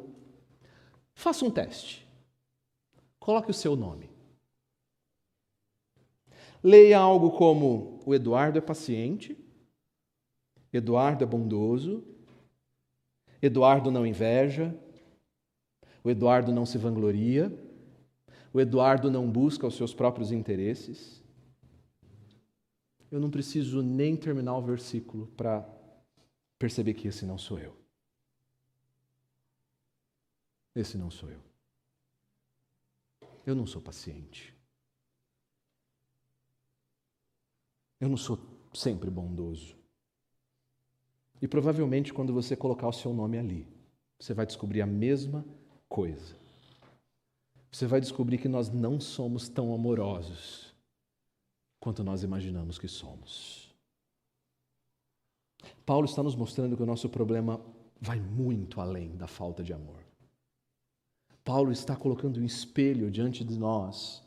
faça um teste. Coloque o seu nome. Leia algo como: o Eduardo é paciente, Eduardo é bondoso, Eduardo não inveja, o Eduardo não se vangloria, o Eduardo não busca os seus próprios interesses. Eu não preciso nem terminar o versículo para perceber que esse não sou eu. Esse não sou eu. Eu não sou paciente. Eu não sou sempre bondoso. E provavelmente quando você colocar o seu nome ali, você vai descobrir a mesma coisa. Você vai descobrir que nós não somos tão amorosos quanto nós imaginamos que somos. Paulo está nos mostrando que o nosso problema vai muito além da falta de amor. Paulo está colocando um espelho diante de nós,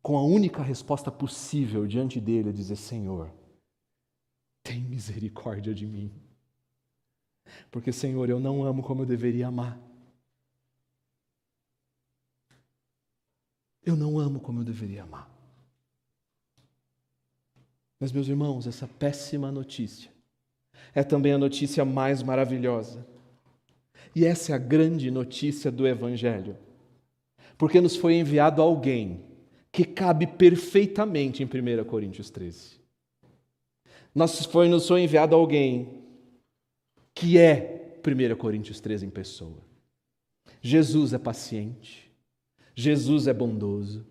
com a única resposta possível diante dele, dizer: Senhor, tem misericórdia de mim. Porque, Senhor, eu não amo como eu deveria amar. Eu não amo como eu deveria amar. Mas, meus irmãos, essa péssima notícia é também a notícia mais maravilhosa. E essa é a grande notícia do Evangelho. Porque nos foi enviado alguém que cabe perfeitamente em 1 Coríntios 13. Nos foi enviado alguém que é 1 Coríntios 13 em pessoa. Jesus é paciente, Jesus é bondoso,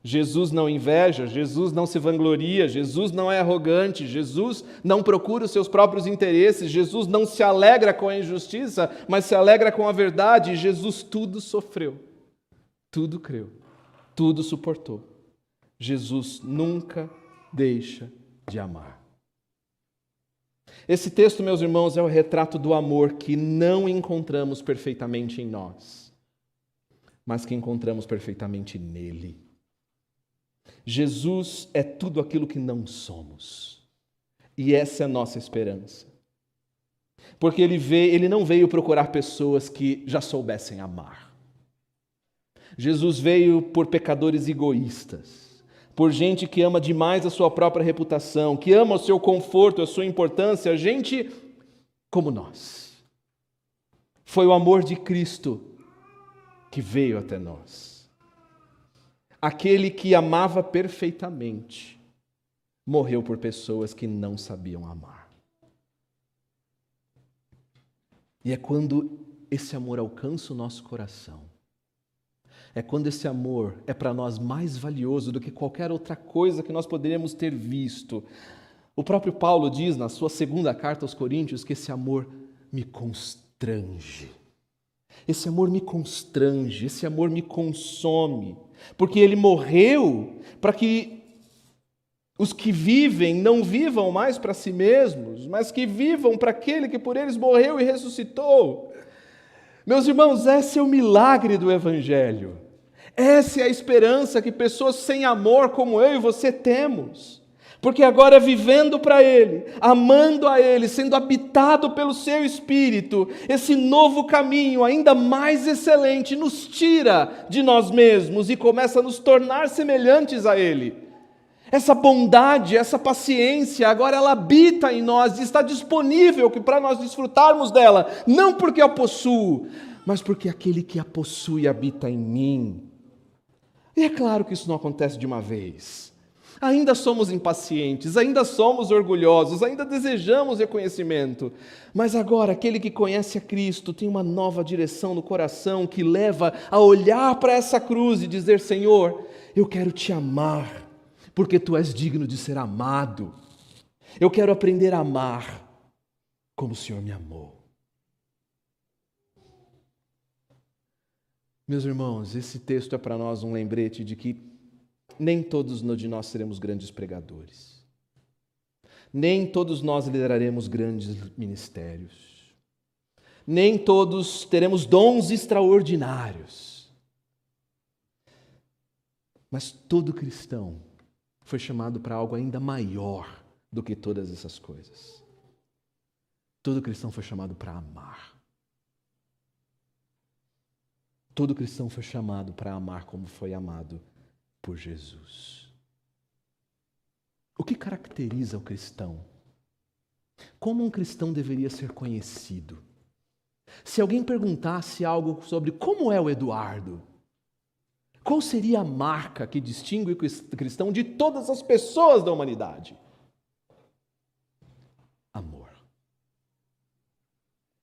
Jesus não inveja, Jesus não se vangloria, Jesus não é arrogante, Jesus não procura os seus próprios interesses, Jesus não se alegra com a injustiça, mas se alegra com a verdade. Jesus tudo sofreu, tudo creu, tudo suportou. Jesus nunca deixa de amar. Esse texto, meus irmãos, é o retrato do amor que não encontramos perfeitamente em nós, mas que encontramos perfeitamente nele. Jesus é tudo aquilo que não somos. E essa é a nossa esperança. Porque ele não veio procurar pessoas que já soubessem amar. Jesus veio por pecadores egoístas, por gente que ama demais a sua própria reputação, que ama o seu conforto, a sua importância, gente como nós. Foi o amor de Cristo que veio até nós. Aquele que amava perfeitamente, morreu por pessoas que não sabiam amar. E é quando esse amor alcança o nosso coração é quando esse amor é para nós mais valioso do que qualquer outra coisa que nós poderíamos ter visto. O próprio Paulo diz na sua segunda carta aos Coríntios que esse amor me constrange. Esse amor me constrange, esse amor me consome, porque ele morreu para que os que vivem não vivam mais para si mesmos, mas que vivam para aquele que por eles morreu e ressuscitou. Meus irmãos, esse é o milagre do Evangelho. Essa é a esperança que pessoas sem amor como eu e você temos. Porque agora vivendo para Ele, amando a Ele, sendo habitado pelo Seu Espírito, esse novo caminho ainda mais excelente nos tira de nós mesmos e começa a nos tornar semelhantes a Ele. Essa bondade, essa paciência, agora ela habita em nós e está disponível para nós desfrutarmos dela, não porque a possuo, mas porque aquele que a possui habita em mim. E é claro que isso não acontece de uma vez. Ainda somos impacientes, ainda somos orgulhosos, ainda desejamos reconhecimento. Mas agora, aquele que conhece a Cristo tem uma nova direção no coração que leva a olhar para essa cruz e dizer: Senhor, eu quero te amar, porque tu és digno de ser amado. Eu quero aprender a amar como o Senhor me amou. Meus irmãos, esse texto é para nós um lembrete de que nem todos de nós seremos grandes pregadores. Nem todos nós lideraremos grandes ministérios. Nem todos teremos dons extraordinários. Mas todo cristão foi chamado para algo ainda maior do que todas essas coisas. Todo cristão foi chamado para amar. Todo cristão foi chamado para amar como foi amado por Jesus. O que caracteriza o cristão? Como um cristão deveria ser conhecido? Se alguém perguntasse algo sobre como é o Eduardo, qual seria a marca que distingue o cristão de todas as pessoas da humanidade? Amor.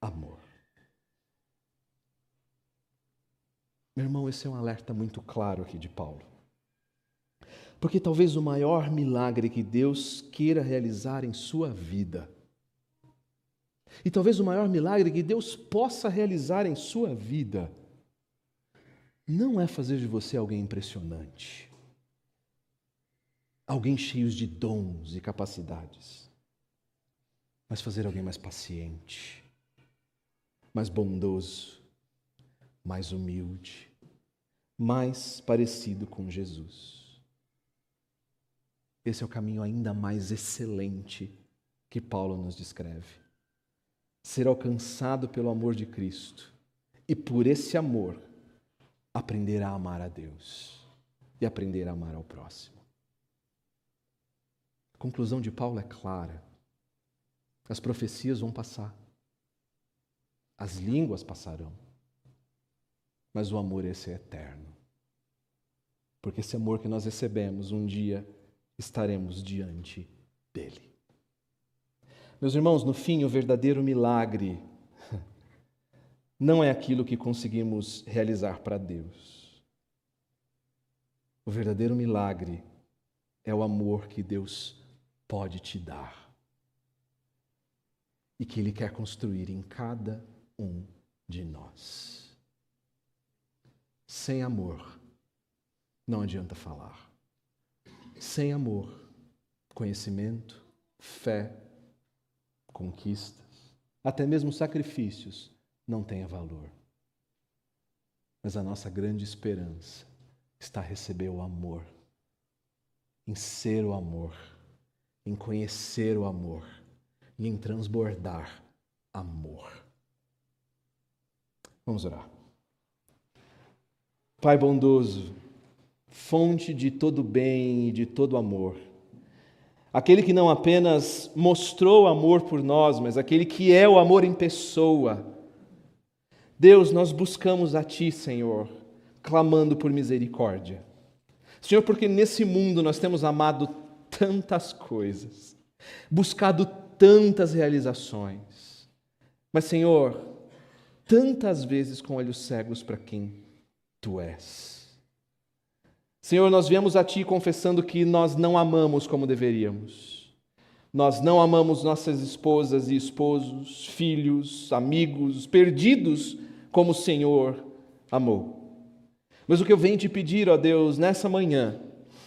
Amor. Meu irmão, esse é um alerta muito claro aqui de Paulo. Porque talvez o maior milagre que Deus queira realizar em sua vida, e talvez o maior milagre que Deus possa realizar em sua vida, não é fazer de você alguém impressionante, alguém cheio de dons e capacidades, mas fazer alguém mais paciente, mais bondoso, mais humilde, mais parecido com Jesus. Esse é o caminho ainda mais excelente que Paulo nos descreve. Ser alcançado pelo amor de Cristo e por esse amor aprender a amar a Deus e aprender a amar ao próximo. A conclusão de Paulo é clara. As profecias vão passar. As línguas passarão. Mas o amor esse é eterno. Porque esse amor que nós recebemos um dia estaremos diante dele. Meus irmãos, no fim, o verdadeiro milagre não é aquilo que conseguimos realizar para Deus. O verdadeiro milagre é o amor que Deus pode te dar e que Ele quer construir em cada um de nós. Sem amor, não adianta falar. Sem amor, conhecimento, fé, conquistas, até mesmo sacrifícios, não têm valor. Mas a nossa grande esperança está a receber o amor, em ser o amor, em conhecer o amor e em transbordar amor. Vamos orar. Pai bondoso, fonte de todo bem e de todo amor, aquele que não apenas mostrou amor por nós, mas aquele que é o amor em pessoa. Deus, nós buscamos a Ti, Senhor, clamando por misericórdia. Senhor, porque nesse mundo nós temos amado tantas coisas, buscado tantas realizações, mas, Senhor, tantas vezes com olhos cegos para quem Tu és. Senhor, nós viemos a Ti confessando que nós não amamos como deveríamos. Nós não amamos nossas esposas e esposos, filhos, amigos, perdidos como o Senhor amou. Mas o que eu venho te pedir, ó Deus, nessa manhã,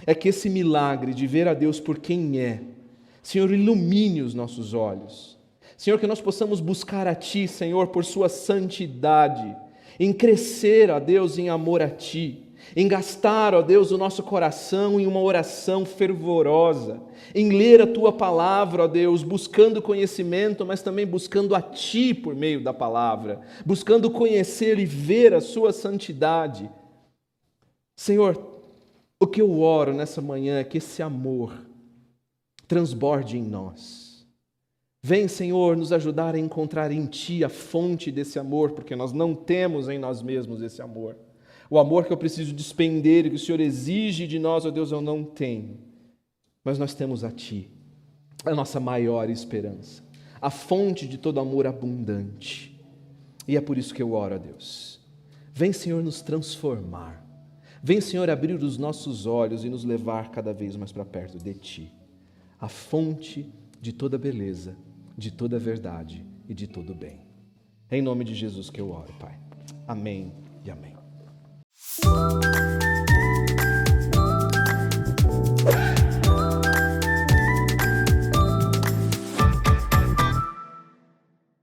é que esse milagre de ver a Deus por quem é, Senhor, ilumine os nossos olhos. Senhor, que nós possamos buscar a Ti, Senhor, por Sua santidade, em crescer, ó Deus, em amor a Ti, em gastar, ó Deus, o nosso coração em uma oração fervorosa, em ler a Tua palavra, ó Deus, buscando conhecimento, mas também buscando a Ti por meio da palavra, buscando conhecer e ver a Sua santidade. Senhor, o que eu oro nessa manhã é que esse amor transborde em nós. Vem, Senhor, nos ajudar a encontrar em Ti a fonte desse amor, porque nós não temos em nós mesmos esse amor. O amor que eu preciso despender e que o Senhor exige de nós, ó Deus, eu não tenho. Mas nós temos a Ti, a nossa maior esperança, a fonte de todo amor abundante. E é por isso que eu oro a Deus. Vem, Senhor, nos transformar. Vem, Senhor, abrir os nossos olhos e nos levar cada vez mais para perto de Ti, a fonte de toda beleza, de toda verdade e de todo bem. É em nome de Jesus que eu oro, Pai. Amém e amém.